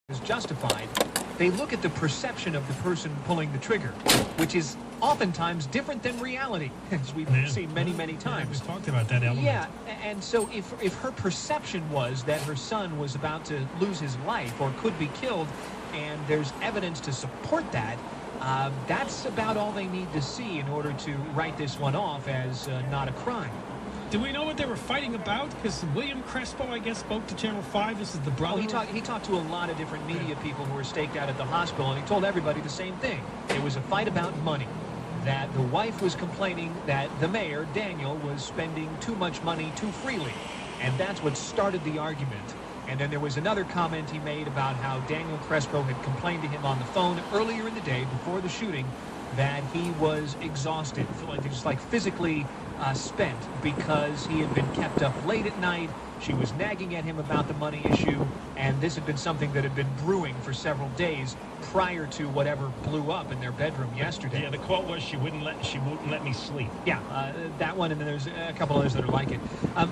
is justified, they look at the perception of the person pulling the trigger, which is oftentimes different than reality, as we've seen many times. We've talked about that element. Yeah, and so if her perception was that her son was about to lose his life or could be killed, and there's evidence to support that, that's about all they need to see in order to write this one off as not a crime. Do we know what they were fighting about? Because William Crespo, I guess, spoke to Channel 5. This is the brother. Oh, he talked to a lot of different media people who were staked out at the hospital, and he told everybody the same thing. It was a fight about money, that the wife was complaining that the mayor, Daniel, was spending too much money too freely, and that's what started the argument. And then there was another comment he made about how Daniel Crespo had complained to him on the phone earlier in the day before the shooting that he was exhausted, just like physically spent because he had been kept up late at night. She was nagging at him about the money issue, and this had been something that had been brewing for several days prior to whatever blew up in their bedroom yesterday. Yeah, the quote was, she wouldn't let me sleep. Yeah, that one, and then there's a couple others that are like it.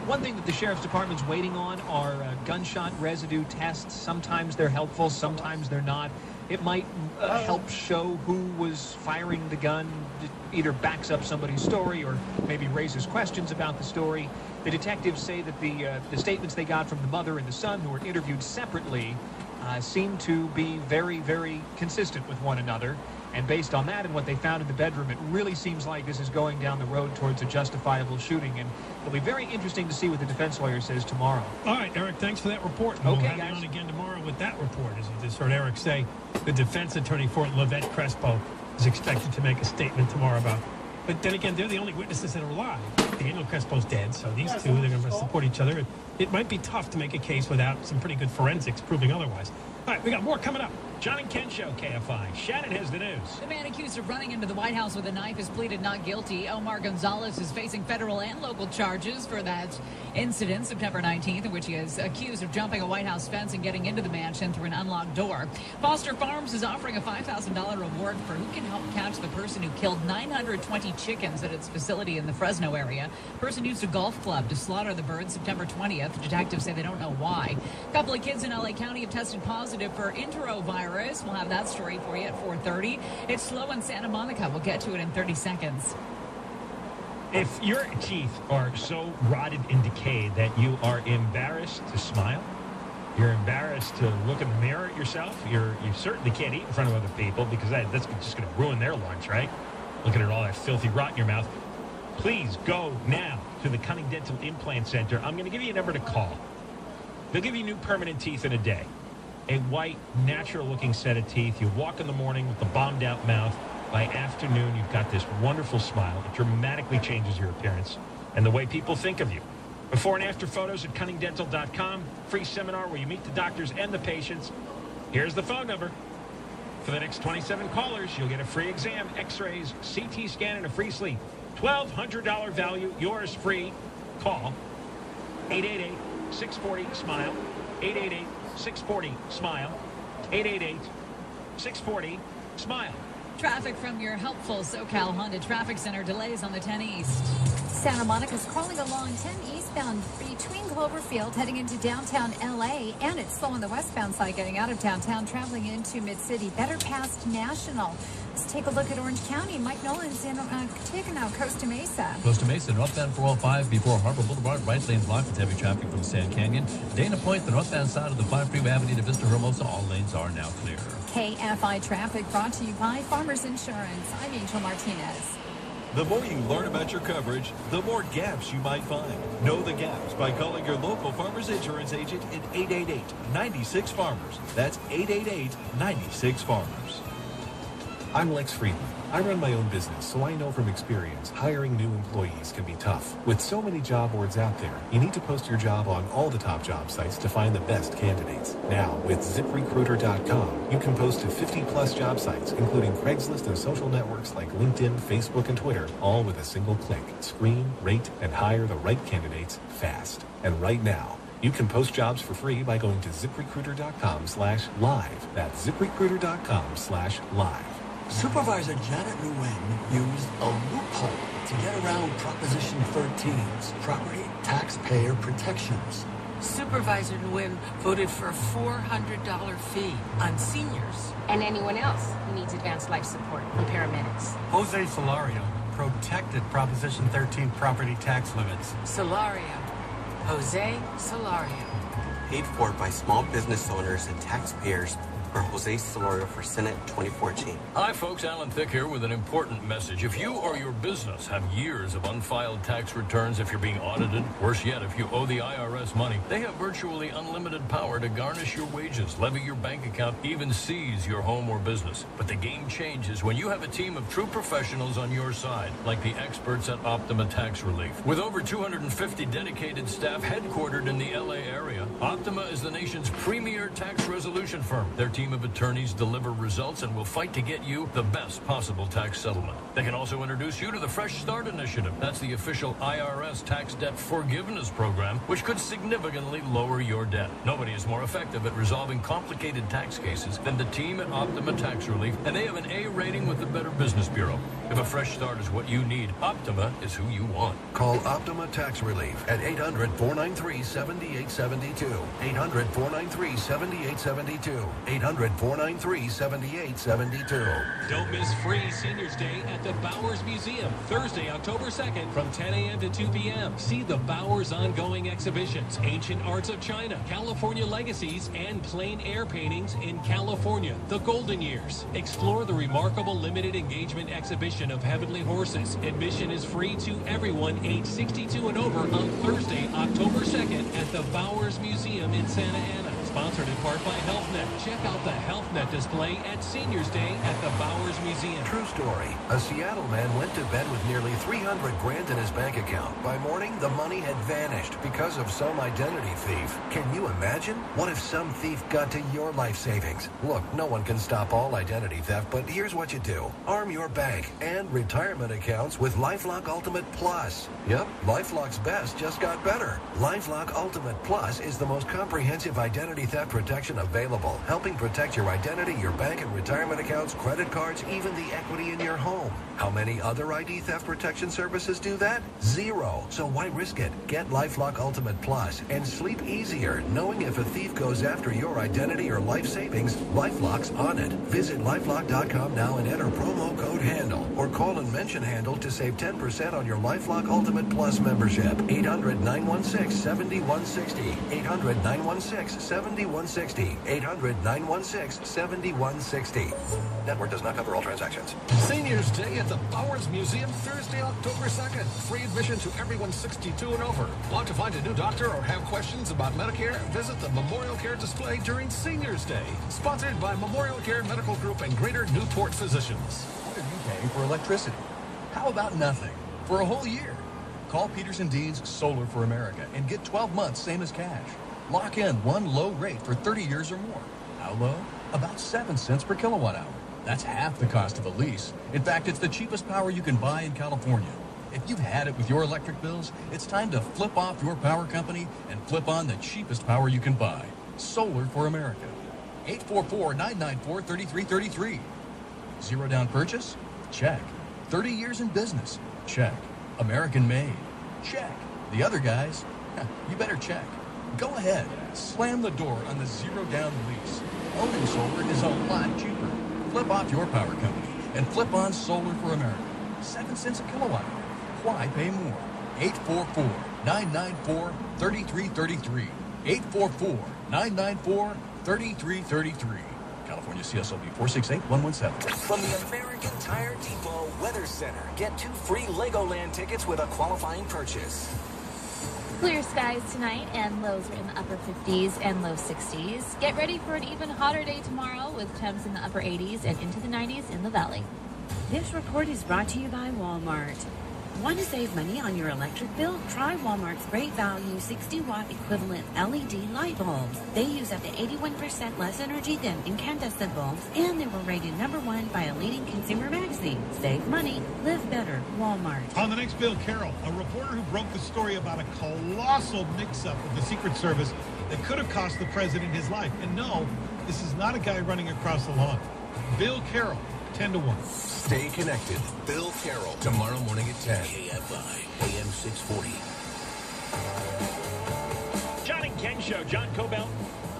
One thing that the Sheriff's Department's waiting on are gunshot residue tests. Sometimes they're helpful, sometimes they're not. It might help show who was firing the gun. It either backs up somebody's story or maybe raises questions about the story. The detectives say that the statements they got from the mother and the son, who were interviewed separately, seem to be very consistent with one another. And based on that and what they found in the bedroom, it really seems like this is going down the road towards a justifiable shooting. And it'll be very interesting to see what the defense lawyer says tomorrow. All right, Eric, thanks for that report. Okay, we'll have guys. you on again tomorrow with that report. As you just heard Eric say, the defense attorney for Lavette Crespo is expected to make a statement tomorrow about. But then again, they're the only witnesses that are alive. Daniel Crespo's dead, so these two, they're going to support each other. It might be tough to make a case without some pretty good forensics proving otherwise. All right, we got more coming up. John and Ken Show, KFI. Shannon has the news. The man accused of running into the White House with a knife has pleaded not guilty. Omar Gonzalez is facing federal and local charges for that incident September 19th, in which he is accused of jumping a White House fence and getting into the mansion through an unlocked door. Foster Farms is offering a $5,000 reward for who can help catch the person who killed 920 chickens at its facility in the Fresno area. Person used a golf club to slaughter the birds September 20th. Detectives say they don't know why. A couple of kids in LA County have tested positive for enterovirus. We'll have that story for you at 4:30. It's slow in Santa Monica. We'll get to it in 30 seconds. If your teeth are so rotted and decayed that you are embarrassed to smile, you're embarrassed to look in the mirror at yourself, you certainly can't eat in front of other people because that's just going to ruin their lunch, right? Looking at all that filthy rot in your mouth. Please go now to the Cunning Dental Implant Center. I'm going to give you a number to call. They'll give you new permanent teeth in a day. A white, natural-looking set of teeth. You walk in the morning with the bombed-out mouth. By afternoon, you've got this wonderful smile. It dramatically changes your appearance and the way people think of you. Before and after photos at cunningdental.com. Free seminar where you meet the doctors and the patients. Here's the phone number. For the next 27 callers, you'll get a free exam, x-rays, CT scan, and a free sleep. $1,200 value, yours free. Call 888-640-SMILE. 888-640-SMILE. 888-640-SMILE. Traffic from your helpful SoCal Honda Traffic Center. Delays on the 10 East. Santa Monica's crawling along 10 eastbound between Cloverfield heading into downtown L.A. and it's slow on the westbound side getting out of downtown traveling into Mid-City. Better past National. Let's take a look at Orange County. Mike Nolan's in taking out Costa Mesa. Costa Mesa, northbound 405 before Harbor Boulevard, right lane blocked with heavy traffic from Sand Canyon. Dana Point, the northbound side of the 5 Freeway Avenue to Vista Hermosa, all lanes are now clear. KFI Traffic brought to you by Farmers Insurance. I'm Angel Martinez. The more you learn about your coverage, the more gaps you might find. Know the gaps by calling your local Farmers Insurance agent at 888-96-FARMERS. That's 888-96-FARMERS. I'm Lex Friedman. I run my own business, so I know from experience hiring new employees can be tough. With so many job boards out there, you need to post your job on all the top job sites to find the best candidates. Now, with ZipRecruiter.com, you can post to 50-plus job sites, including Craigslist and social networks like LinkedIn, Facebook, and Twitter, all with a single click. Screen, rate, and hire the right candidates fast. And right now, you can post jobs for free by going to ZipRecruiter.com/live. That's ZipRecruiter.com/live. Supervisor Janet Nguyen used a loophole to get around Proposition 13's property taxpayer protections. Supervisor Nguyen voted for a $400 fee on seniors. And anyone else who needs advanced life support from paramedics. Jose Solario protected Proposition 13 property tax limits. Solario. Jose Solario. Paid for by small business owners and taxpayers for Jose Solario for Senate 2014. Hi, folks. Alan Thicke here with an important message. If you or your business have years of unfiled tax returns, if you're being audited, worse yet, if you owe the IRS money, they have virtually unlimited power to garnish your wages, levy your bank account, even seize your home or business. But the game changes when you have a team of true professionals on your side, like the experts at Optima Tax Relief. With over 250 dedicated staff headquartered in the LA area, Optima is the nation's premier tax resolution firm. Their team of attorneys deliver results and will fight to get you the best possible tax settlement. They can also introduce you to the Fresh Start Initiative. That's the official IRS tax debt forgiveness program, which could significantly lower your debt. Nobody is more effective at resolving complicated tax cases than the team at Optima Tax Relief, and they have an A rating with the Better Business Bureau. If a fresh start is what you need, Optima is who you want. Call Optima Tax Relief at 800-493-7872. 800-493-7872. 800-493-7872. Don't miss free Seniors Day at the Bowers Museum, Thursday, October 2nd from 10 a.m. to 2 p.m. See the Bowers ongoing exhibitions, Ancient Arts of China, California Legacies, and Plein Air Paintings in California, the Golden Years. Explore the remarkable limited engagement exhibition of Heavenly Horses. Admission is free to everyone age 62 and over on Thursday, October 2nd at the Bowers Museum in Santa Ana. Sponsored in part by HealthNet. Check out the HealthNet display at Seniors Day at the Bowers Museum. True story. A Seattle man went to bed with nearly $300,000 in his bank account. By morning, the money had vanished because of some identity thief. Can you imagine? What if some thief got to your life savings? Look, no one can stop all identity theft, but here's what you do. Arm your bank and retirement accounts with LifeLock Ultimate Plus. Yep, LifeLock's best just got better. LifeLock Ultimate Plus is the most comprehensive identity theft protection available, helping protect your identity, your bank and retirement accounts, credit cards, even the equity in your home. How many other ID theft protection services do that? Zero. So why risk it? Get LifeLock Ultimate Plus and sleep easier knowing if a thief goes after your identity or life savings, LifeLock's on it. Visit LifeLock.com now and enter promo code HANDLE or call and mention HANDLE to save 10% on your LifeLock Ultimate Plus membership. 800-916-7160. 800-916-7160. 800-916-7160. Network does not cover all transactions. Seniors Day at the Bowers Museum, Thursday, October 2nd. Free admission to everyone 62 and over. Want to find a new doctor or have questions about Medicare? Visit the Memorial Care display during Seniors Day. Sponsored by Memorial Care Medical Group and Greater Newport Physicians. What are you paying for electricity? How about nothing? For a whole year. Call Peterson Dean's Solar for America and get 12 months, same as cash. Lock in one low rate for 30 years or more. How low? About 7 cents per kilowatt hour. That's half the cost of a lease. In fact, it's the cheapest power you can buy in California. If you've had it with your electric bills, it's time to flip off your power company and flip on the cheapest power you can buy. Solar for America. 844-994-3333. Zero down purchase? Check. 30 years in business? Check. American made? Check. The other guys? You better check. Go ahead. Slam the door on the zero down lease. Owning solar is a lot cheaper. Flip off your power company and flip on Solar for America. 7 cents a kilowatt hour. Why pay more? 844-994-3333. 844-994-3333. California CSLB 468117. From the American Tire Depot Weather Center, get 2 free Legoland tickets with a qualifying purchase. Clear skies tonight and lows are in the upper 50s and low 60s. Get ready for an even hotter day tomorrow with temps in the upper 80s and into the 90s in the valley. This report is brought to you by Walmart. Want to save money on your electric bill? Try Walmart's great value 60-watt equivalent LED light bulbs. They use up to 81% less energy than incandescent bulbs, and they were rated #1 by a leading consumer magazine. Save money, live better, Walmart. On the next Bill Carroll, a reporter who broke the story about a colossal mix-up with the Secret Service that could have cost the president his life. And no, this is not a guy running across the lawn. Bill Carroll, 10 to 1. Stay connected. Bill Carroll, tomorrow morning at 10. KFI, AM 640. Johnny Ken Show. John Cobell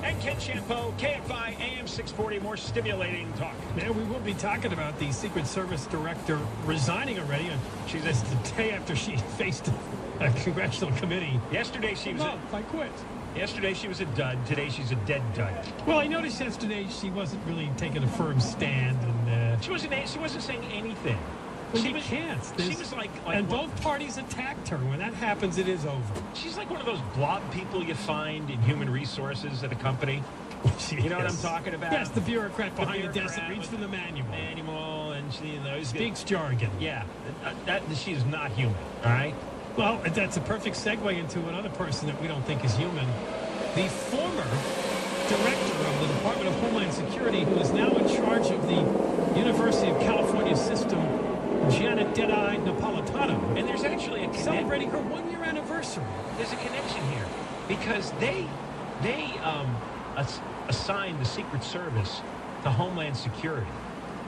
and Ken Shampoo, KFI AM 640. More stimulating talk. Yeah, we will be talking about the Secret Service director resigning already. She's just the day after she faced a congressional committee. Yesterday she was I quit. Yesterday she was a dud. Today she's a dead dud. Well, I noticed yesterday she wasn't really taking a firm stand, and she wasn't saying anything. Well, she was like and both parties attacked her. When that happens, it is over. She's like one of those blob people you find in human resources at a company. You know what I'm talking about? Yes, the bureaucrat behind the desk that reads from the manual, and she speaks jargon. Yeah, she's not human. All right. Well, that's a perfect segue into another person that we don't think is human. The former director of the Department of Homeland Security, who is now in charge of the University of California system, Janet Deadeye Napolitano. And there's actually a celebrating her one-year anniversary. There's a connection here because they assigned the Secret Service to Homeland Security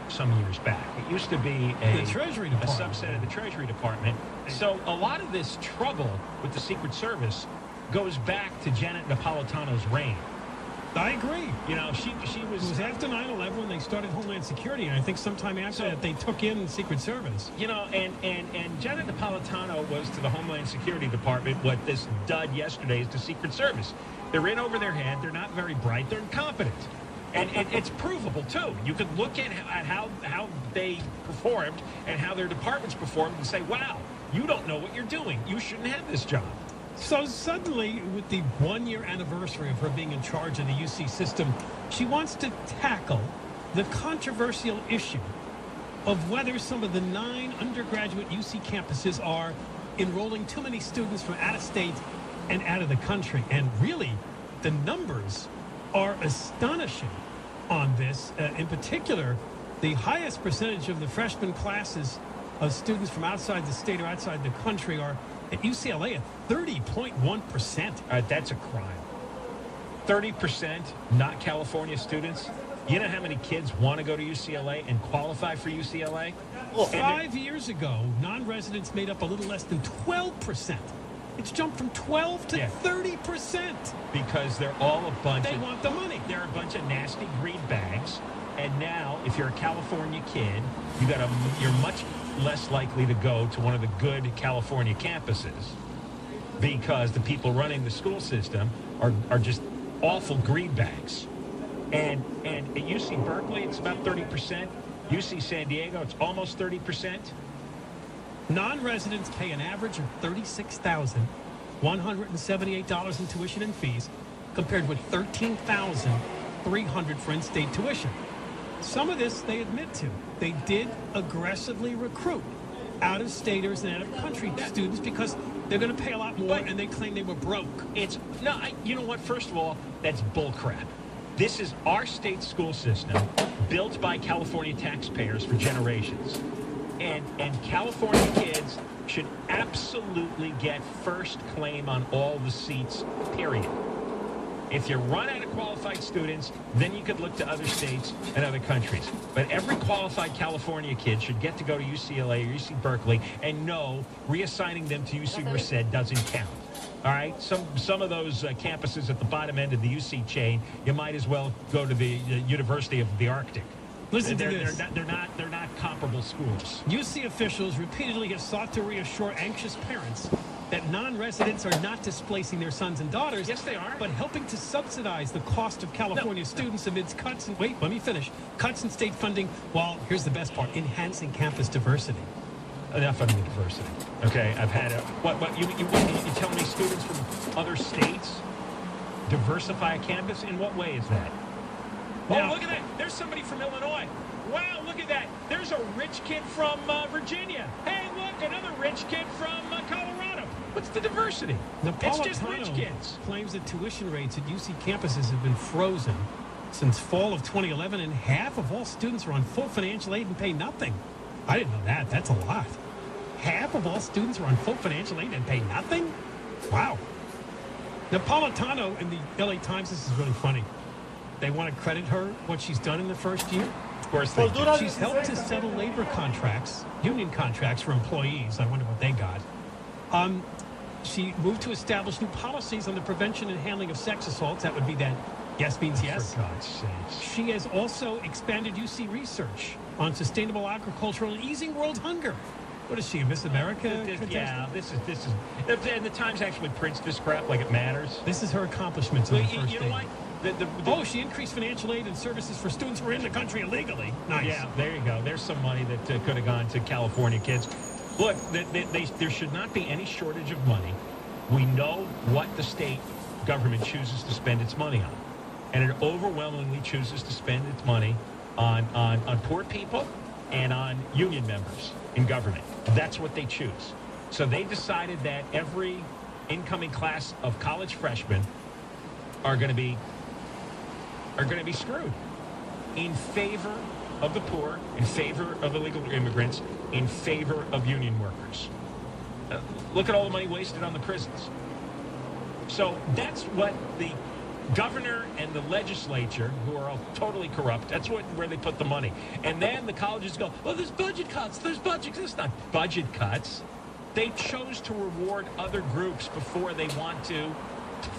some years back. It used to be the Treasury Department, a subset of the Treasury Department. So a lot of this trouble with the Secret Service goes back to Janet Napolitano's reign. I agree. You know, she was... It was after 9/11 when they started Homeland Security, and I think sometime after that they took in Secret Service. You know, and Janet Napolitano was to the Homeland Security Department what this dud yesterday is to Secret Service. They're in over their head. They're not very bright. They're incompetent. And it's provable, too. You could look at how they performed and how their departments performed and say, wow, you don't know what you're doing. You shouldn't have this job. So suddenly, with the one-year anniversary of her being in charge of the UC system, she wants to tackle the controversial issue of whether some of the 9 undergraduate UC campuses are enrolling too many students from out of state and out of the country. And really, the numbers are astonishing on this. In particular, the highest percentage of the freshman classes of students from outside the state or outside the country are at UCLA at 30.1%. That's a crime. 30% not California students. You know how many kids want to go to UCLA and qualify for UCLA? Well, 5 years ago, non-residents made up a little less than 12%. It's jumped from 12 to 30%. Because they're all a bunch They want the money. They're a bunch of nasty greenbags. And now, if you're a California kid, you're much less likely to go to one of the good California campuses because the people running the school system are just awful greenbags. And at UC Berkeley, it's about 30%. UC San Diego, it's almost 30%. Non-residents pay an average of $36,178 in tuition and fees, compared with $13,300 for in-state tuition. Some of this they admit to. They did aggressively recruit out-of-staters and out-of-country students because they're going to pay a lot more, and they claim they were broke. You know what? First of all, that's bullcrap. This is our state school system built by California taxpayers for generations. And California kids should absolutely get first claim on all the seats, period. If you run out of qualified students, then you could look to other states and other countries. But every qualified California kid should get to go to UCLA or UC Berkeley, and no, reassigning them to UC Merced doesn't count. All right? Some of those campuses at the bottom end of the UC chain, you might as well go to the University of the Arctic. Listen to this. They're not comparable schools. UC officials repeatedly have sought to reassure anxious parents that non-residents are not displacing their sons and daughters. Yes, they are. But helping to subsidize the cost of California students amidst cuts and, wait, let me finish, cuts in state funding, while, here's the best part, enhancing campus diversity. Enough on the diversity. Okay, I've had you tell me students from other states diversify a campus? In what way is that? Now, oh, look at that. There's somebody from Illinois. Wow, look at that. There's a rich kid from Virginia. Hey, look, another rich kid from Colorado. What's the diversity? It's just rich kids. Claims that tuition rates at UC campuses have been frozen since fall of 2011, and half of all students are on full financial aid and pay nothing. I didn't know that. That's a lot. Half of all students are on full financial aid and pay nothing? Wow. Napolitano in the LA Times, this is really funny. They want to credit her what she's done in the first year. Of course they do. She's helped to settle labor contracts, union contracts for employees. I wonder what they got. She moved to establish new policies on the prevention and handling of sex assaults. That would be that yes means yes. For God's sakes. She has also expanded UC research on sustainable agriculture and easing world hunger. What is she, a Miss America? Yeah, this is. And the Times actually prints this crap like it matters. This is her accomplishments on the first You know day. what? She increased financial aid and services for students who are in the country illegally. Nice. Yeah, there you go. There's some money that could have gone to California kids. Look, there should not be any shortage of money. We know what the state government chooses to spend its money on. And it overwhelmingly chooses to spend its money on poor people and on union members in government. That's what they choose. So they decided that every incoming class of college freshmen are going to be screwed in favor of the poor, in favor of illegal immigrants, in favor of union workers. Look at all the money wasted on the prisons. So that's what the governor and the legislature, who are all totally corrupt, that's where they put the money. And then the colleges go, well, there's budget cuts. There's budget cuts. It's not budget cuts. They chose to reward other groups before they want to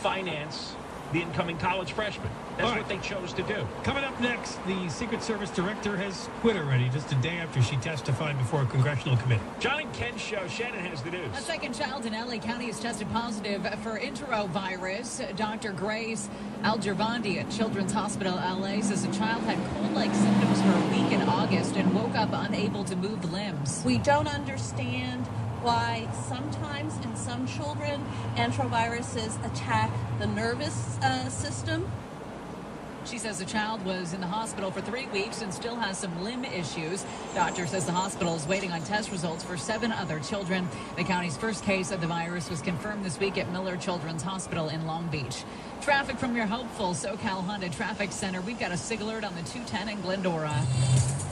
finance the incoming college freshmen. That's what they chose to do. Coming up next, the Secret Service director has quit already just a day after she testified before a congressional committee. John and Ken show. Shannon has the news. A second child in LA County has tested positive for enterovirus. Dr. Grace Algervandi at Children's Hospital LA says the child had cold-like symptoms for a week in August and woke up unable to move limbs. We don't understand why sometimes in some children enteroviruses attack the nervous system. She says the child was in the hospital for 3 weeks and still has some limb issues. Doctor says the hospital is waiting on test results for 7 other children. The county's first case of the virus was confirmed this week at Miller Children's Hospital in Long Beach. Traffic from your hopeful SoCal Honda Traffic Center. We've got a SIG alert on the 210 in Glendora.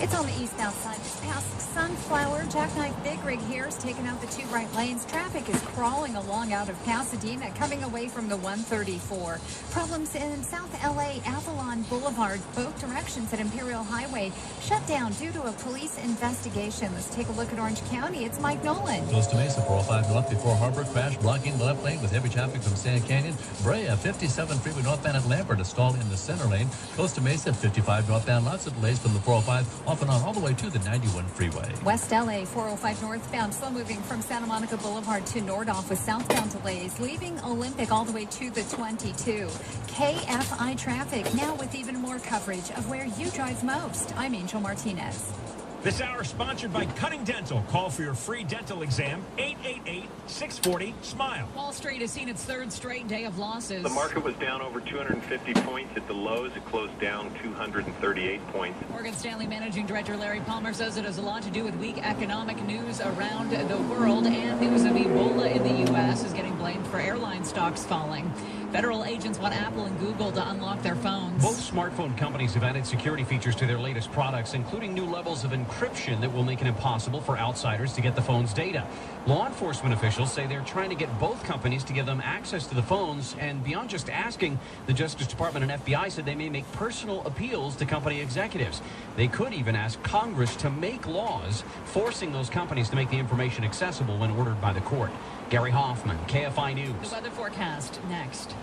It's on the eastbound side, just past Sunflower. Jackknife Big Rig here is taking out the 2 right lanes. Traffic is crawling along out of Pasadena, coming away from the 134. Problems in South LA, Avalon Boulevard, both directions at Imperial Highway, shut down due to a police investigation. Let's take a look at Orange County. It's Mike Nolan. Close to Mesa, 405 north before Harbor, crash blocking the left lane with heavy traffic from Sand Canyon. Brea, 57 freeway northbound at Lambert, a stall in the center lane. Close to Mesa, 55 northbound, lots of delays from the 405 off and on all the way to the 91 freeway. West LA, 405 northbound, slow moving from Santa Monica Boulevard to Nordhoff with southbound delays, leaving Olympic all the way to the 22. KFI traffic now with even more coverage of where you drive most. I'm Angel Martinez. This hour sponsored by Cutting Dental. Call for your free dental exam, 888-640-SMILE. Wall Street has seen its 3rd straight day of losses. The market was down over 250 points. At the lows, it closed down 238 points. Morgan Stanley Managing Director Larry Palmer says it has a lot to do with weak economic news around the world, and news of Ebola in the U.S. is getting blamed for airline stocks falling. Federal agents want Apple and Google to unlock their phones. Both smartphone companies have added security features to their latest products, including new levels of encryption that will make it impossible for outsiders to get the phone's data. Law enforcement officials say they're trying to get both companies to give them access to the phones, and beyond just asking, the Justice Department and FBI said they may make personal appeals to company executives. They could even ask Congress to make laws forcing those companies to make the information accessible when ordered by the court. Gary Hoffman, KFI News. The weather forecast next.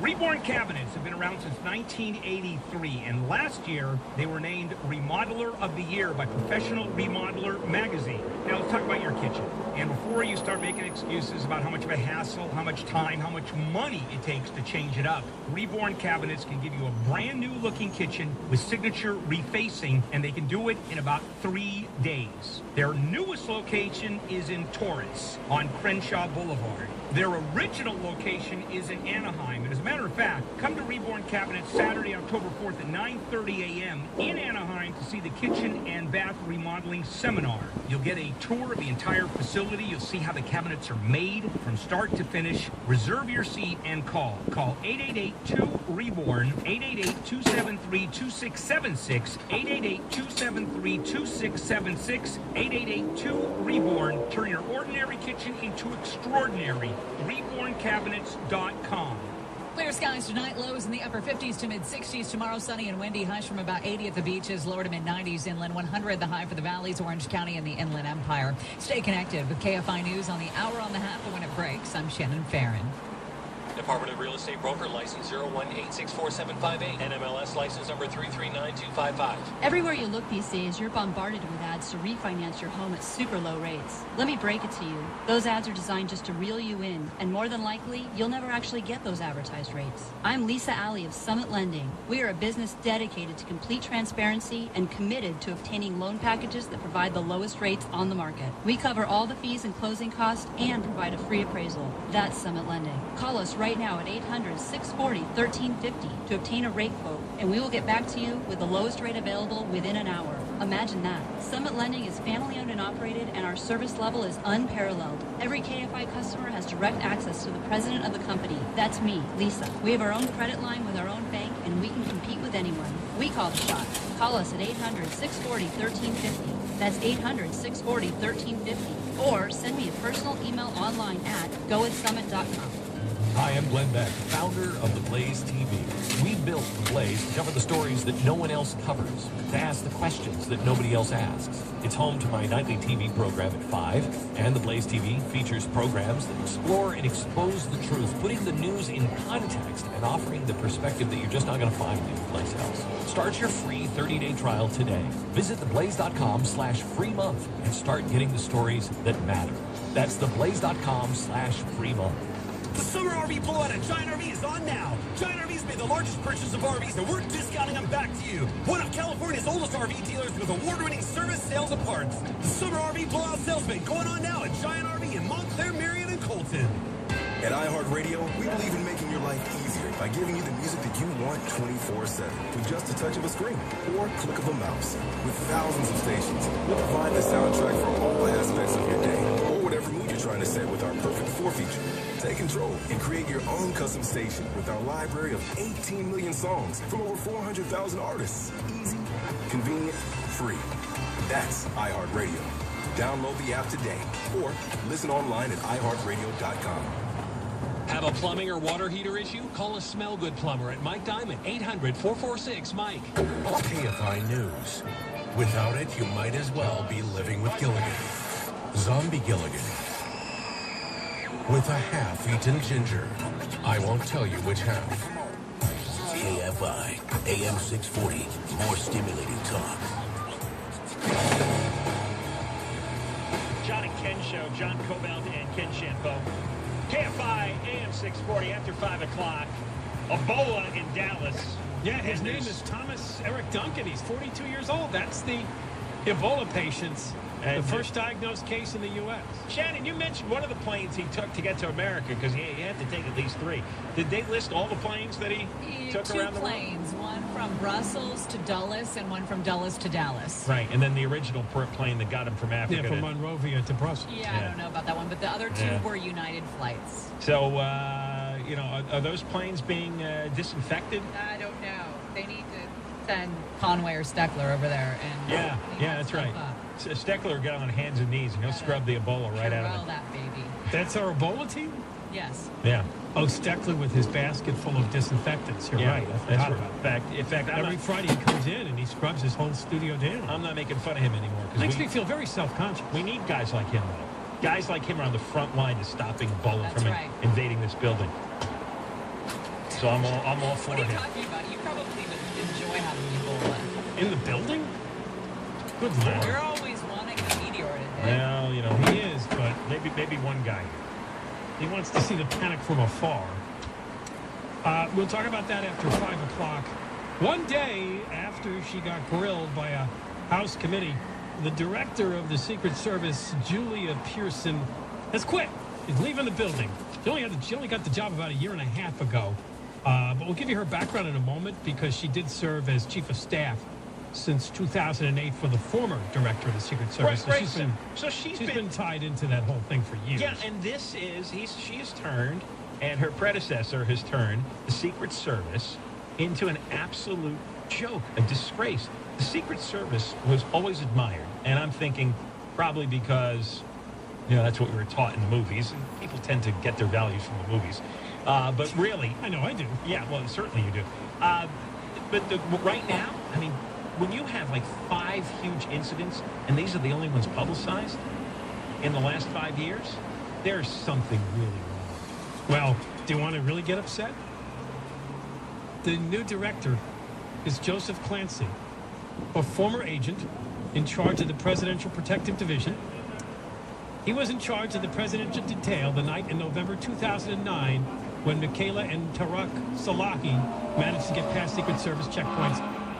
Reborn cabinets have been around since 1983, and last year they were named Remodeler of the Year by Professional Remodeler magazine. Now let's talk about your kitchen. And before you start making excuses about how much of a hassle, how much time, how much money it takes to change it up, Reborn Cabinets can give you a brand new looking kitchen with signature refacing, and they can do it in about 3 days. Their newest location is in Torrance on Crenshaw Boulevard. Their original location is in Anaheim. And as a matter of fact, come to Reborn Cabinets Saturday, October 4th at 9:30 a.m. in Anaheim to see the kitchen and bath remodeling seminar. You'll get a tour of the entire facility. You'll see how the cabinets are made from start to finish. Reserve your seat and call. Call 888-2-REBORN, 888-273-2676, 888-273-2676, 888-2-REBORN. Turn your ordinary kitchen into extraordinary. RebornCabinets.com. Clear skies tonight, lows in the upper 50s to mid-60s. Tomorrow, sunny and windy, highs from about 80 at the beaches, lower to mid-90s inland, 100 the high for the valleys, Orange County, and the Inland Empire. Stay connected with KFI News on the hour on the half for when it breaks. I'm Shannon Farron. Department of Real Estate Broker license 018647558. NMLS license number 339255. Everywhere you look these days, you're bombarded with ads to refinance your home at super low rates. Let me break it to you. Those ads are designed just to reel you in, and more than likely, you'll never actually get those advertised rates. I'm Lisa Alley of Summit Lending. We are a business dedicated to complete transparency and committed to obtaining loan packages that provide the lowest rates on the market. We cover all the fees and closing costs and provide a free appraisal. That's Summit Lending. Call us right now at 800-640-1350 to obtain a rate quote, and we will get back to you with the lowest rate available within an hour. Imagine that. Summit Lending is family owned and operated, and our service level is unparalleled. Every KFI customer has direct access to the president of the company. That's me, Lisa. We have our own credit line with our own bank, and we can compete with anyone. We call the shots. Call us at 800-640-1350. That's 800-640-1350. Or send me a personal email online at gowithsummit.com. Hi, I'm Glenn Beck, founder of The Blaze TV. We built The Blaze to cover the stories that no one else covers, to ask the questions that nobody else asks. It's home to my nightly TV program at 5, and The Blaze TV features programs that explore and expose the truth, putting the news in context and offering the perspective that you're just not going to find anyplace else. Start your free 30-day trial today. Visit theblaze.com/free month and start getting the stories that matter. That's theblaze.com/free month. The summer RV blowout at Giant RV is on now. Giant RV's made the largest purchase of RVs, and we're discounting them back to you. One of California's oldest RV dealers with award-winning service, sales, and parts. The summer RV blowout salesman going on now at Giant RV in Montclair, Marion, and Colton. At iHeartRadio, we believe in making your life easier by giving you the music that you want 24/7 with just a touch of a screen or click of a mouse. With thousands of stations, we'll provide the soundtrack for all aspects of your day or whatever mood you're trying to set with our Perfect 4 feature. Take control and create your own custom station with our library of 18 million songs from over 400,000 artists. Easy, convenient, free. That's iHeartRadio. Download the app today or listen online at iHeartRadio.com. Have a plumbing or water heater issue? Call a Smell Good plumber at Mike Diamond, 800-446-MIKE. KFI News. Without it, you might as well be living with Gilligan. Zombie Gilligan. With a half-eaten ginger. I won't tell you which half. KFI, AM 640, more stimulating talk. John and Ken Show, John Cobalt and Ken Shampo. KFI, AM 640, after 5 o'clock. Ebola in Dallas. Yeah, his name is Thomas Eric Duncan. He's 42 years old. That's the Ebola patients. The first diagnosed case in the U.S. Shannon, you mentioned one of the planes he took to get to America because he had to take at least 3. Did they list all the planes that he took around the world? 2 planes, one from Brussels to Dulles and one from Dulles to Dallas. Right, and then the original plane that got him from Africa. Yeah, from Monrovia to Brussels. Yeah, I don't know about that one, but the other 2 were United flights. So, you know, are those planes being disinfected? I don't know. They need to send Conway or Steckler over there. And yeah, that's right. Steckler will get on hands and knees, and he'll scrub the Ebola right out of it. that baby. That's our Ebola team? Yes. Yeah. Oh, Steckler with his basket full of disinfectants. You're right. I forgot about that. In fact, every Friday he comes in and he scrubs his whole studio down. I'm not making fun of him anymore. Makes me feel very self-conscious. We need guys like him, though. Guys like him are on the front line to stopping Ebola from invading this building. So I'm all for him. What are you talking about? You probably would enjoy having Ebola. In the building? Good Lord. You're always wanting the meteor to hit. Well, you know, he is, but maybe one guy. He wants to see the panic from afar. We'll talk about that after 5 o'clock. One day after she got grilled by a House committee, the director of the Secret Service, Julia Pearson, has quit. She's leaving the building. She only got the job about 1.5 years ago. But we'll give you her background in a moment because she did serve as chief of staff since 2008 for the former director of the Secret Service. Right. So she's been tied into that whole thing for years. Yeah, and she has turned, and her predecessor has turned the Secret Service into an absolute joke, a disgrace. The Secret Service was always admired, and I'm thinking probably because, you know, that's what we were taught in the movies, and people tend to get their values from the movies. But really, I know I do. Yeah, well, certainly you do. Right now, I mean, when you have like 5 huge incidents, and these are the only ones publicized in the last 5 years, there's something really wrong. Well, do you want to really get upset? The new director is Joseph Clancy, a former agent in charge of the Presidential Protective Division. He was in charge of the presidential detail the night in November 2009 when Michaela and Tarek Salahi managed to get past Secret Service checkpoints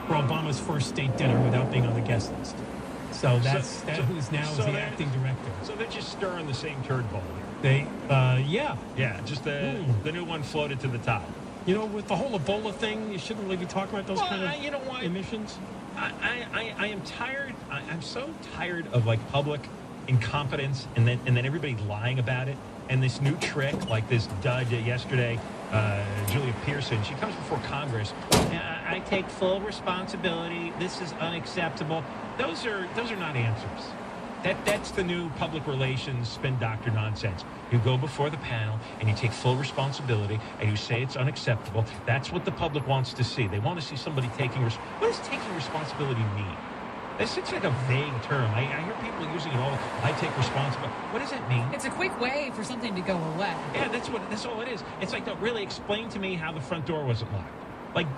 for Obama's first state dinner without being on the guest list. So that's who's now is the acting director. So they're just stirring the same turd bowl here. Yeah. Yeah, just the new one floated to the top. You know, with the whole Ebola thing, you shouldn't really be talking about those kind of you know what? emissions. I am tired. I'm so tired of like public incompetence and then everybody lying about it. And this new trick, like this dud yesterday, Julia Pearson, she comes before Congress. I take full responsibility. This is unacceptable. Those are not answers. That's the new public relations spin doctor nonsense. You go before the panel and you take full responsibility and you say it's unacceptable. That's what the public wants to see. They want to see somebody taking what does taking responsibility mean? It's such like a vague term. I hear people using it all. I take responsibility. What does that mean? It's a quick way for something to go away. Yeah, that's all it is. It's like, no, really explain to me how the front door wasn't locked.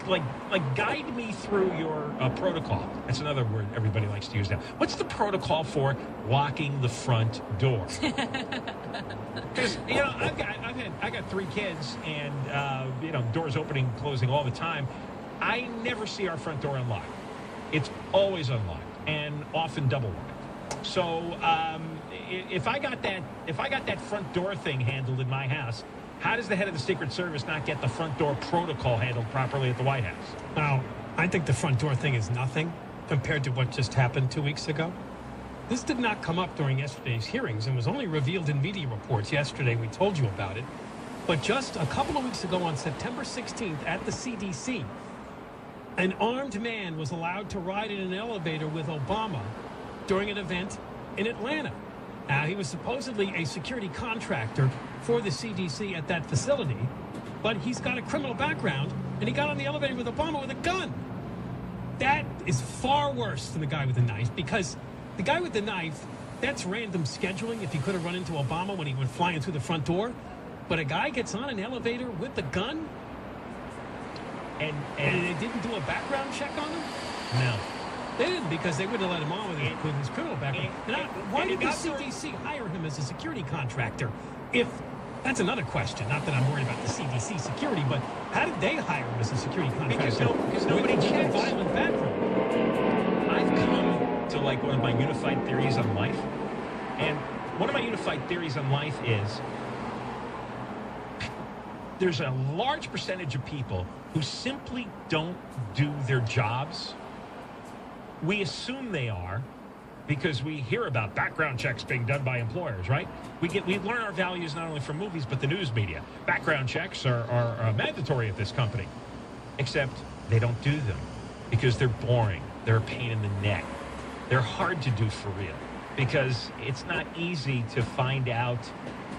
Like guide me through your protocol. That's another word everybody likes to use now. What's the protocol for locking the front door? Because I got 3 kids, and doors opening, closing all the time. I never see our front door unlocked. It's always unlocked and often double locked. So if I got that front door thing handled in my house, how does the head of the Secret Service not get the front door protocol handled properly at the White House? Now, I think the front door thing is nothing compared to what just happened 2 weeks ago. This did not come up during yesterday's hearings and was only revealed in media reports yesterday. We told you about it. But just a couple of weeks ago on September 16th at the CDC, an armed man was allowed to ride in an elevator with Obama during an event in Atlanta. Now, he was supposedly a security contractor for the CDC at that facility, but he's got a criminal background, and he got on the elevator with Obama with a gun. That is far worse than the guy with the knife, because the guy with the knife, that's random scheduling if he could have run into Obama when he went flying through the front door. But a guy gets on an elevator with a gun? And they didn't do a background check on him? No. They didn't, because they wouldn't have let him on with his criminal background. Why did the CDC hire him as a security contractor? That's another question. Not that I'm worried about the CDC security, but how did they hire him as a security contractor? Because nobody checks. With a violent background. I've come to like one of my unified theories on life. And one of my unified theories on life is there's a large percentage of people who simply don't do their jobs. We assume they are because we hear about background checks being done by employers, right? We learn our values not only from movies, but the news media. Background checks are mandatory at this company, except they don't do them because they're boring. They're a pain in the neck. They're hard to do for real because it's not easy to find out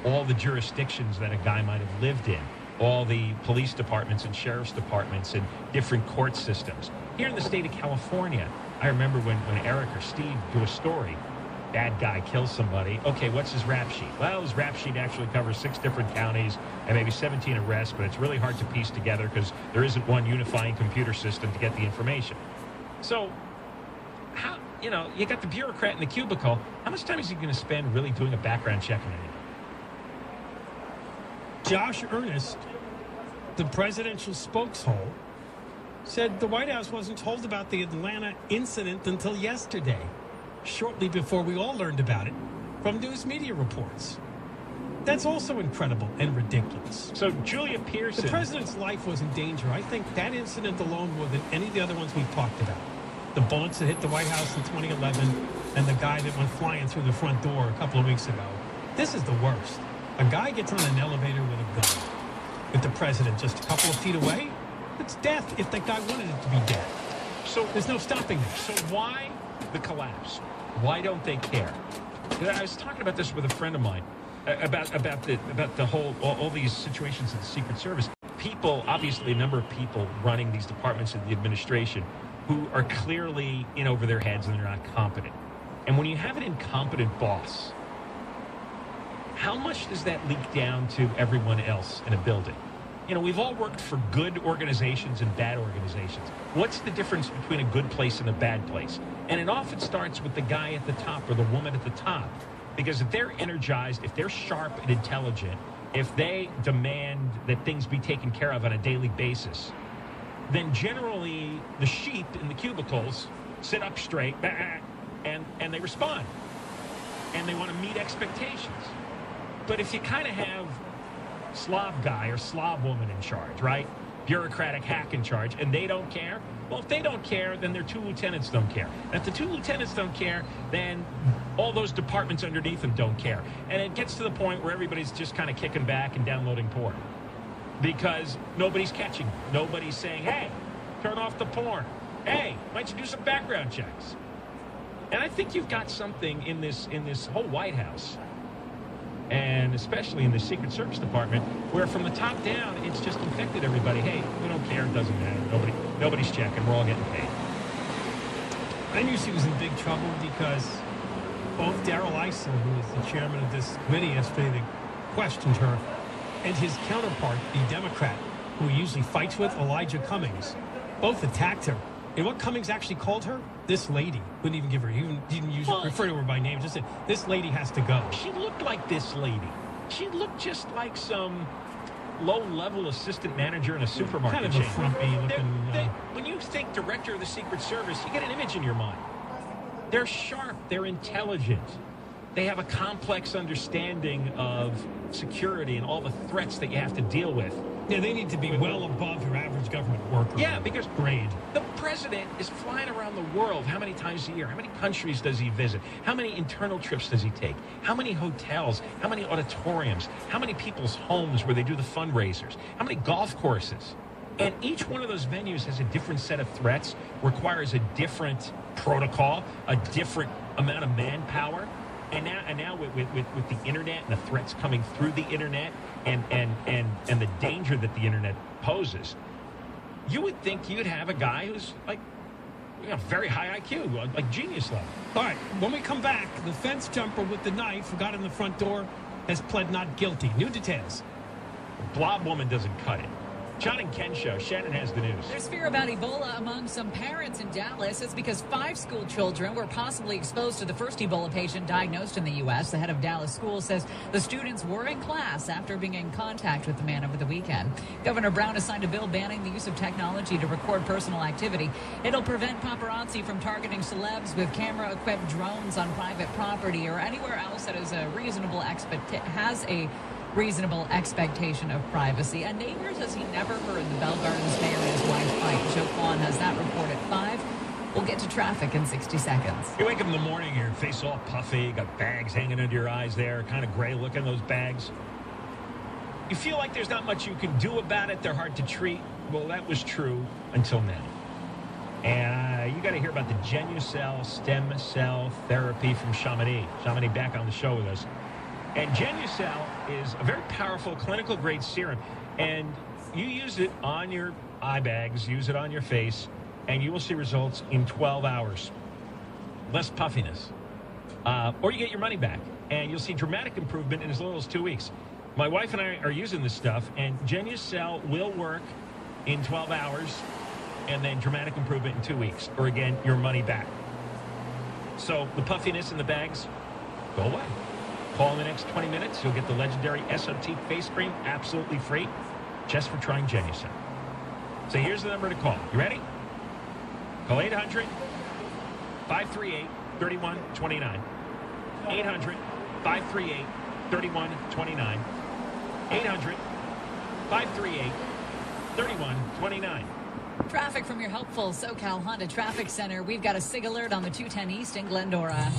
all the jurisdictions that a guy might have lived in, all the police departments and sheriff's departments and different court systems. Here in the state of California, I remember when Eric or Steve do a story, bad guy kills somebody. Okay, what's his rap sheet? Well, his rap sheet actually covers 6 different counties and maybe 17 arrests, but it's really hard to piece together because there isn't one unifying computer system to get the information. So, how, you got the bureaucrat in the cubicle. How much time is he going to spend really doing a background check on anything? Josh Earnest, the presidential spokeshole, said the White House wasn't told about the Atlanta incident until yesterday, shortly before we all learned about it from news media reports. That's also incredible and ridiculous. So Julia Pearson... The president's life was in danger. I think that incident alone more than any of the other ones we've talked about. The bullets that hit the White House in 2011 and the guy that went flying through the front door a couple of weeks ago. This is the worst. A guy gets on an elevator with a gun with the president just a couple of feet away. It's death if that guy wanted it to be death. So there's no stopping that. So why the collapse? Why don't they care? I was talking about this with a friend of mine. about the whole all these situations in the Secret Service. People, obviously, a number of people running these departments in the administration who are clearly in over their heads and they're not competent. And when you have an incompetent boss, how much does that leak down to everyone else in a building? You know, we've all worked for good organizations and bad organizations. What's the difference between a good place and a bad place? And it often starts with the guy at the top or the woman at the top. Because if they're energized, if they're sharp and intelligent, if they demand that things be taken care of on a daily basis, then generally the sheep in the cubicles sit up straight and they respond. And they want to meet expectations. But if you kind of have slob guy or slob woman in charge, right? Bureaucratic hack in charge, and they don't care. Well, if they don't care, then their two lieutenants don't care. And if the two lieutenants don't care, then all those departments underneath them don't care. And it gets to the point where everybody's just kind of kicking back and downloading porn. Because nobody's catching. Nobody's saying, hey, turn off the porn. Hey, why don't you do some background checks? And I think you've got something in this whole White House, and especially in the Secret Service Department, where from the top down, it's just infected everybody. Hey, we don't care. It doesn't matter. Nobody's checking. We're all getting paid. I knew she was in big trouble because both Darrell Issa, who is the chairman of this committee yesterday, they questioned her, and his counterpart, the Democrat, who he usually fights with, Elijah Cummings, both attacked her. And what Cummings actually called her? This lady. Couldn't even give her, even didn't refer to her by name. Just said, this lady has to go. She looked like this lady. She looked just like some low-level assistant manager in a supermarket kind of chain. a frumpy looking... When you think director of the Secret Service, you get an image in your mind. They're sharp. They're intelligent. They have a complex understanding of security and all the threats that you have to deal with. Yeah, they need to be well above your average government worker. Yeah, because grade. The president is flying around the world how many times a year? How many countries does he visit? How many internal trips does he take? How many hotels? How many auditoriums? How many people's homes where they do the fundraisers? How many golf courses? And each one of those venues has a different set of threats, requires a different protocol, a different amount of manpower. And now with the internet and the threats coming through the internet and the danger that the internet poses, you would think you'd have a guy who's like, you know, very high IQ, like genius level. All right, when we come back, the fence jumper with the knife who got in the front door has pled not guilty. New details. Blob woman doesn't cut it. John and Ken show. Shannon has the news. There's fear about Ebola among some parents in Dallas. It's because 5 school children were possibly exposed to the first Ebola patient diagnosed in the U.S. The head of Dallas schools says the students were in class after being in contact with the man over the weekend. Governor Brown has signed a bill banning the use of technology to record personal activity. It'll prevent paparazzi from targeting celebs with camera-equipped drones on private property or anywhere else that is a reasonable reasonable expectation of privacy. A neighbor says he never heard the Bell Gardens mayor and his wife fight. Joe Kwan has that report at 5. We'll get to traffic in 60 seconds. You wake up in the morning, your face all puffy, got bags hanging under your eyes there, kind of gray looking, those bags. You feel like there's not much you can do about it. They're hard to treat. Well, that was true until now. And you got to hear about the Genucell stem cell therapy from Chamonix. Chamonix back on the show with us. And Genucell is a very powerful clinical-grade serum, and you use it on your eye bags, use it on your face, and you will see results in 12 hours. Less puffiness. Or you get your money back, and you'll see dramatic improvement in as little as 2 weeks. My wife and I are using this stuff, and Genucell will work in 12 hours, and then dramatic improvement in 2 weeks, or again, your money back. So the puffiness in the bags, go away. Call in the next 20 minutes. You'll get the legendary SOT face cream absolutely free just for trying Genucell. So here's the number to call. You ready? Call 800-538-3129. 800-538-3129. 800-538-3129. Traffic from your helpful SoCal Honda Traffic Center. We've got a SIG alert on the 210 East in Glendora.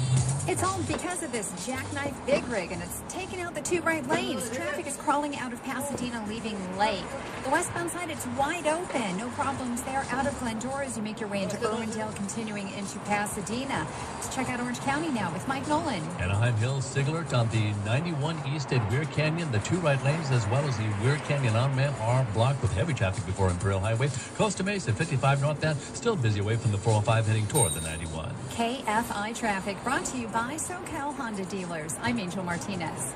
It's all because of this jackknife big rig, and it's taken out the two right lanes. Traffic is crawling out of Pasadena, leaving Lake. The westbound side, it's wide open. No problems there out of Glendora as you make your way into Irwindale, continuing into Pasadena. Let's check out Orange County now with Mike Nolan. Anaheim Hills, Siglert on the 91 East at Weir Canyon. The two right lanes as well as the Weir Canyon on-ramp are blocked with heavy traffic before Imperial Highway. Costa Mesa, 55 northbound, still busy away from the 405 heading toward the 91. KFI traffic brought to you by SoCal Honda Dealers. I'm Angel Martinez.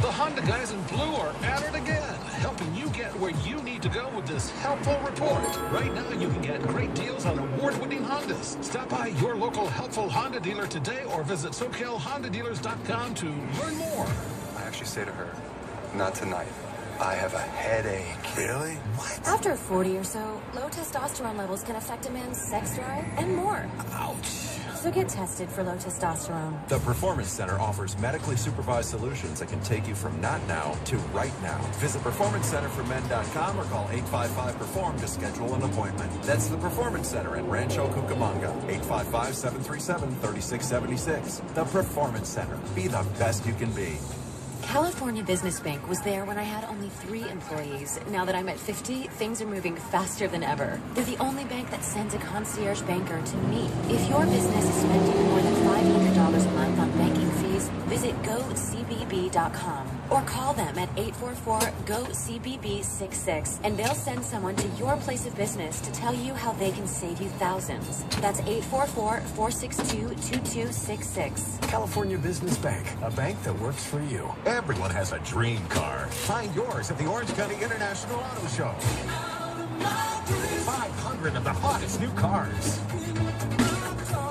The Honda guys in blue are at it again, helping you get where you need to go with this helpful report. Right now, you can get great deals on award-winning Hondas. Stop by your local helpful Honda dealer today or visit SoCalHondaDealers.com to learn more. I actually say to her, not tonight. I have a headache. Really? What? After 40 or so, low testosterone levels can affect a man's sex drive and more. Ouch. So get tested for low testosterone. The Performance Center offers medically supervised solutions that can take you from not now to right now. Visit PerformanceCenterForMen.com or call 855-PERFORM to schedule an appointment. That's the Performance Center in Rancho Cucamonga. 855-737-3676. The Performance Center. Be the best you can be. California Business Bank was there when I had only 3 employees. Now that I'm at 50, things are moving faster than ever. They're the only bank that sends a concierge banker to me. If your business is spending more than $500 a month on banking fees, visit GoCBB.com or call them at 844-GO-CBB-66 and they'll send someone to your place of business to tell you how they can save you thousands. That's 844-462-2266. California Business Bank, a bank that works for you. Everyone has a dream car. Find yours at the Orange County International Auto Show. 500 of the hottest new cars.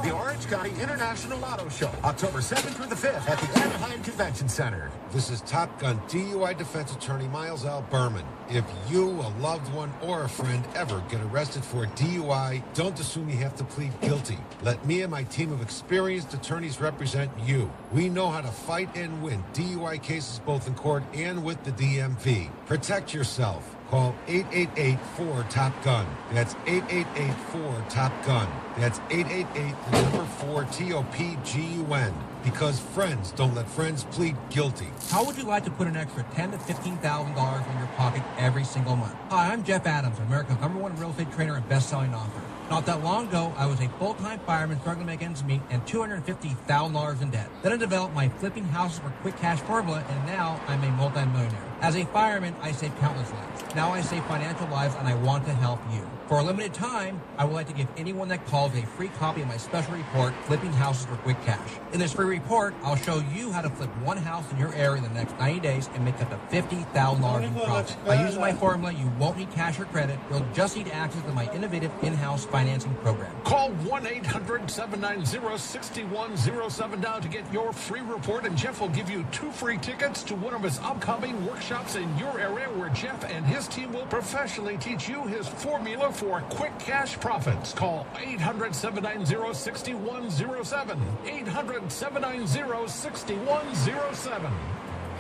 The Orange County International Auto Show, October 7th through the 5th at the Anaheim Convention Center. This is Top Gun DUI defense attorney Miles L. Berman. If you, a loved one, or a friend ever get arrested for DUI, don't assume you have to plead guilty. Let me and my team of experienced attorneys represent you. We know how to fight and win DUI cases both in court and with the DMV. Protect yourself. Call 888-4-TOP-GUN. That's 888-4-TOP-GUN. That's 888-4-TOPGUN. Because friends don't let friends plead guilty. How would you like to put an extra $10,000 to $15,000 in your pocket every single month? Hi, I'm Jeff Adams, America's #1 real estate trainer and best-selling author. Not that long ago, I was a full-time fireman struggling to make ends meet and $250,000 in debt. Then I developed my flipping houses for quick cash formula, and now I'm a multimillionaire. As a fireman, I saved countless lives. Now I save financial lives, and I want to help you. For a limited time, I would like to give anyone that calls a free copy of my special report, Flipping Houses for Quick Cash. In this free report, I'll show you how to flip one house in your area in the next 90 days and make up to $50,000 in profit. By using my formula, you won't need cash or credit. You'll just need access to my innovative in-house financing program. Call 1-800-790-6107 now to get your free report, and Jeff will give you 2 free tickets to one of his upcoming workshops in your area where Jeff and his team will professionally teach you his formula for quick cash profits. Call 800-790-6107. 800-790-6107.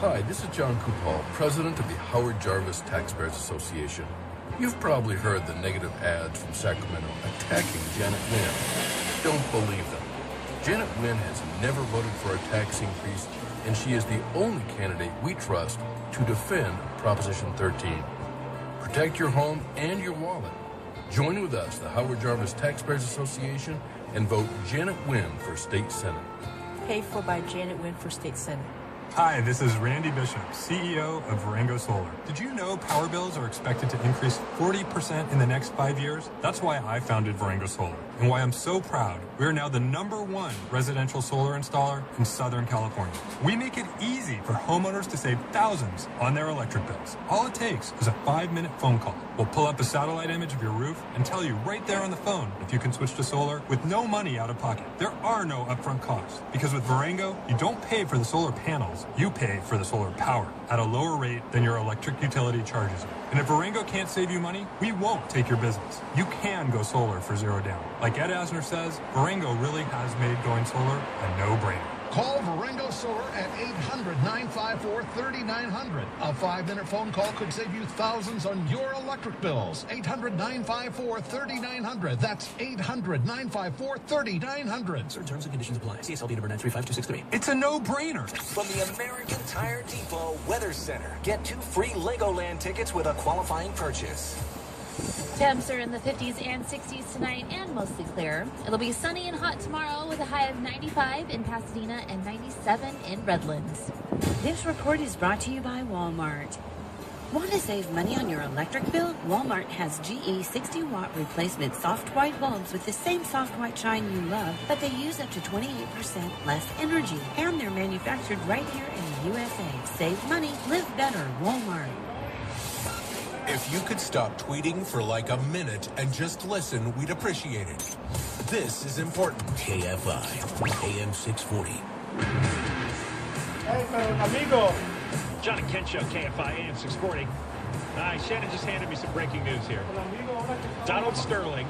Hi, this is John Kupal, president of the Howard Jarvis Taxpayers Association. You've probably heard the negative ads from Sacramento attacking Janet Wynn. Don't believe them. Janet Wynn has never voted for a tax increase, and she is the only candidate we trust to defend Proposition 13. Protect your home and your wallet. Join with us, the Howard Jarvis Taxpayers Association, and vote Janet Wynn for State Senate. Paid for by Janet Wynn for State Senate. Hi, this is Randy Bishop, CEO of Varango Solar. Did you know power bills are expected to increase 40% in the next 5 years? That's why I founded Varango Solar, and why I'm so proud we are now the #1 residential solar installer in Southern California. We make it easy for homeowners to save thousands on their electric bills. All it takes is a 5-minute phone call. We'll pull up a satellite image of your roof and tell you right there on the phone if you can switch to solar with no money out of pocket. There are no upfront costs, because with Varango, you don't pay for the solar panels, you pay for the solar power at a lower rate than your electric utility charges you. And if Varango can't save you money, we won't take your business. You can go solar for $0 down. Like Ed Asner says, Varango really has made going solar a no-brainer. Call Varengo Solar at 800-954-3900. A 5-minute phone call could save you thousands on your electric bills. 800-954-3900. That's 800-954-3900. Certain terms and conditions apply. CSLB number 935263. It's a no-brainer. From the American Tire Depot Weather Center. Get 2 free Legoland tickets with a qualifying purchase. Temps are in the 50s and 60s tonight and mostly clear. It'll be sunny and hot tomorrow with a high of 95 in Pasadena and 97 in Redlands. This report is brought to you by Walmart. Want to save money on your electric bill? Walmart has GE 60-watt replacement soft white bulbs with the same soft white shine you love, but they use up to 28% less energy. And they're manufactured right here in the USA. Save money, live better, Walmart. If you could stop tweeting for like a minute and just listen, we'd appreciate it. This is important. KFI, AM 640. Hey, amigo. John and Ken Show, KFI, AM 640. Shannon just handed me some breaking news here. Donald Sterling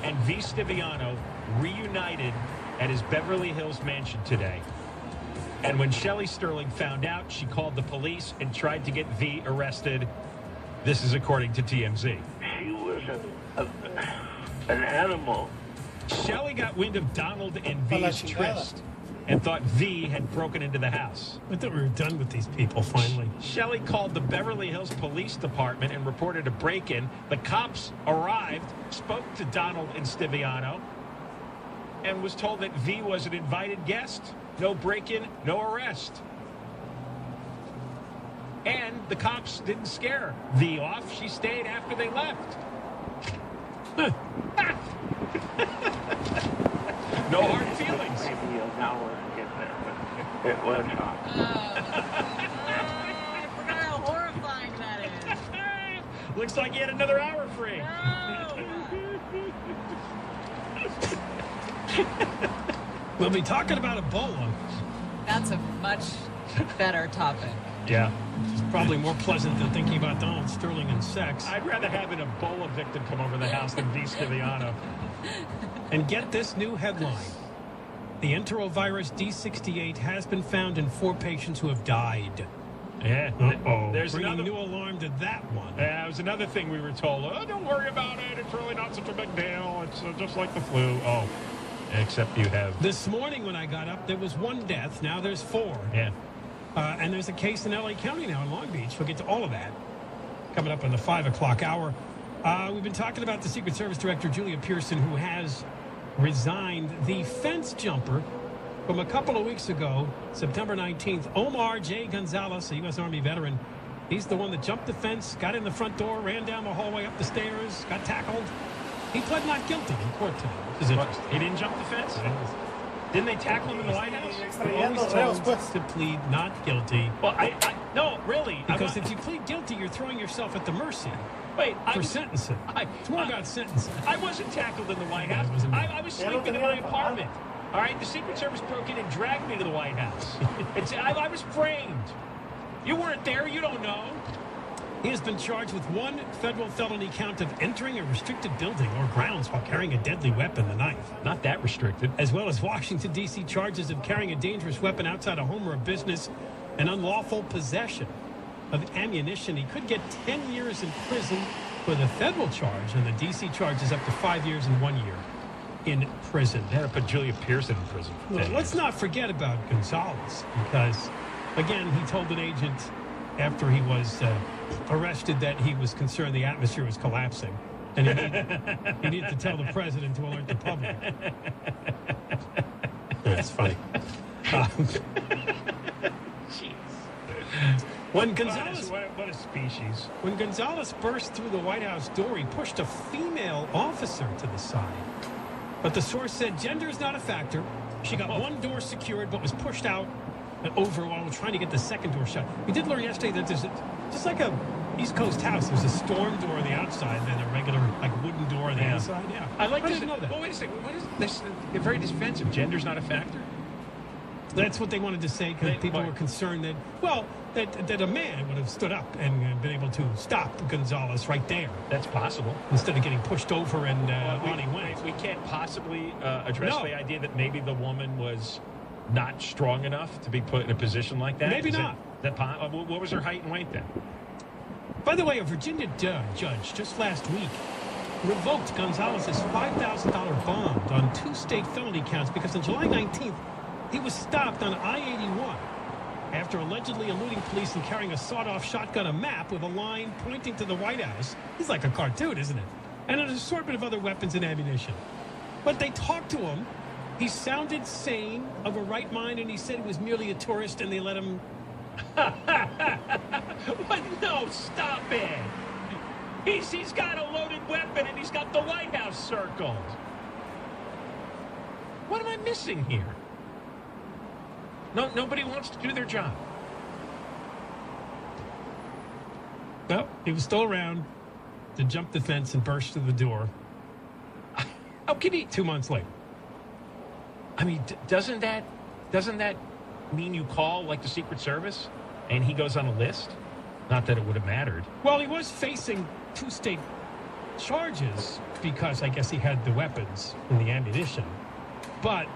and V. Stiviano reunited at his Beverly Hills mansion today. And when Shelley Sterling found out, she called the police and tried to get V arrested. This is according to TMZ. She was an animal. Shelley got wind of Donald and V's tryst and thought V had broken into the house. I thought we were done with these people finally. Shelley called the Beverly Hills Police Department and reported a break-in. The cops arrived, spoke to Donald and Stiviano, and was told that V was an invited guest. No break-in, no arrest. And the cops didn't scare V off. She stayed after they left. No hard feelings. Maybe an hour to get there, but it was hot. I forgot how horrifying that is. Looks like you had another hour free. We'll be talking about Ebola. That's a much better topic. Yeah. It's probably more pleasant than thinking about Donald Sterling and sex. I'd rather have an Ebola victim come over the house than V. Stiviano. And get this new headline. The enterovirus D68 has been found in 4 patients who have died. Yeah. There's bringing new alarm to that one. Yeah, it was another thing we were told. Oh, don't worry about it. It's really not such a big deal. It's just like the flu. Oh, except you have. This morning when I got up, there was 1 death. Now there's 4. Yeah. And there's a case in L.A. County now in Long Beach. We'll get to all of that coming up on the 5 o'clock hour. We've been talking about the Secret Service Director, Julia Pearson, who has resigned. The fence jumper from a couple of weeks ago, September 19th, Omar J. Gonzalez, a U.S. Army veteran. He's the one that jumped the fence, got in the front door, ran down the hallway, up the stairs, got tackled. He pled not guilty in court today, which is interesting. He didn't jump the fence? Didn't they tackle him in the White House? Always told to plead not guilty. Well, no, really. Because if you plead guilty, you're throwing yourself at the mercy. Wait, for sentencing. It's more about sentencing. I wasn't tackled in the White House. I was sleeping in my apartment. All right, the Secret Service broke in and dragged me to the White House. I was framed. You weren't there. You don't know. He has been charged with 1 federal felony count of entering a restricted building or grounds while carrying a deadly weapon, the knife. Not that restricted. As well as Washington, D.C. charges of carrying a dangerous weapon outside a home or a business and unlawful possession of ammunition. He could get 10 years in prison for the federal charge, and the D.C. charge is up to 5 years and 1 year in prison. They had to put Julia Pearson in prison. Well, let's not forget about Gonzalez, because, again, he told an agent after he was arrested that he was concerned the atmosphere was collapsing, and he needed to tell the president to alert the public. That's funny. When Gonzalez, what a species. When Gonzalez burst through the White House door, he pushed a female officer to the side. But the source said gender is not a factor. She got 1 door secured, but was pushed out and over while trying to get the 2nd door shut. We did learn yesterday that there's just like a East Coast house. There's a storm door on the outside, and then a regular wooden door on the inside. Yeah, I like to know that. Well, wait a second. What is this? They're very defensive. Gender's not a factor. That's what they wanted to say because people were concerned that, that a man would have stood up and been able to stop Gonzalez right there. That's possible. Instead of getting pushed over and on he went. We can't possibly address the idea that maybe the woman was not strong enough to be put in a position like that? Maybe not. What was her height and weight then? By the way, a Virginia judge just last week revoked Gonzalez's $5,000 bond on 2 state felony counts because on July 19th, he was stopped on I-81 after allegedly eluding police and carrying a sawed-off shotgun, a map with a line pointing to the White House. He's like a cartoon, isn't it? And an assortment of other weapons and ammunition. But they talked to him. He sounded sane, of a right mind, and he said he was merely a tourist, and they let him... But no, stop it. He's got a loaded weapon, and he's got the White House circled. What am I missing here? No, nobody wants to do their job. Well, he was still around to jump the fence and burst through the door. How can he? 2 months later. I mean, doesn't that mean you call, like, the Secret Service, and he goes on a list? Not that it would have mattered. Well, he was facing 2 state charges because I guess he had the weapons and the ammunition. But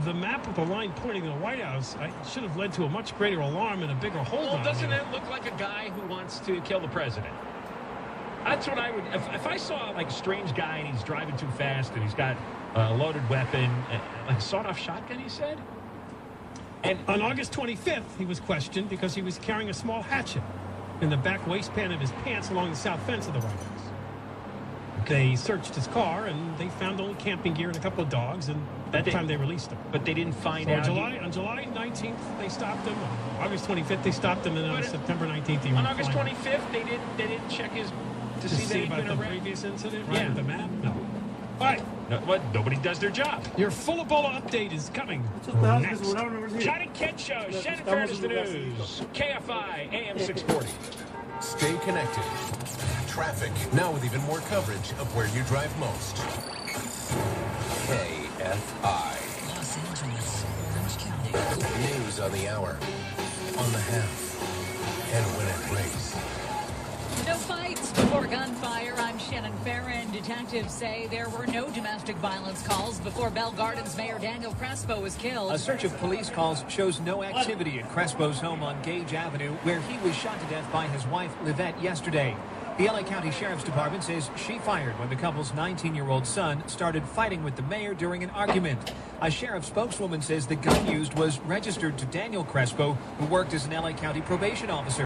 the map with the line pointing to the White House should have led to a much greater alarm and a bigger hold on him. Doesn't that look like a guy who wants to kill the president? That's what I would... If I saw, like, a strange guy and he's driving too fast and he's got a loaded weapon, like a sawed-off shotgun, he said? And on August 25th, he was questioned because he was carrying a small hatchet in the back waistband of his pants along the south fence of the White House. They searched his car, and they found only camping gear and a couple of dogs, and by the time they released him. But they didn't find So out... on July 19th, they stopped him. On August 25th, they stopped him, and on September 19th, he On August 25th, they didn't check his... To see about the previous incident? Right, with the map? No. All right. No, what? Nobody does their job. Your full Ebola update is coming next. Chad and Ken Show. Shannon Fern is the news. KFI AM 640. Stay connected. Traffic, now with even more coverage of where you drive most. KFI. Los Angeles, Orange County. News on the hour, on the half, and when it breaks. No fights before gunfire. I'm Shannon Farron. Detectives say there were no domestic violence calls before Bell Gardens Mayor Daniel Crespo was killed. A search of police calls shows no activity at Crespo's home on Gage Avenue, where he was shot to death by his wife, Livette, yesterday. The LA County Sheriff's Department says she fired when the couple's 19-year-old son started fighting with the mayor during an argument. A sheriff spokeswoman says the gun used was registered to Daniel Crespo, who worked as an LA County probation officer.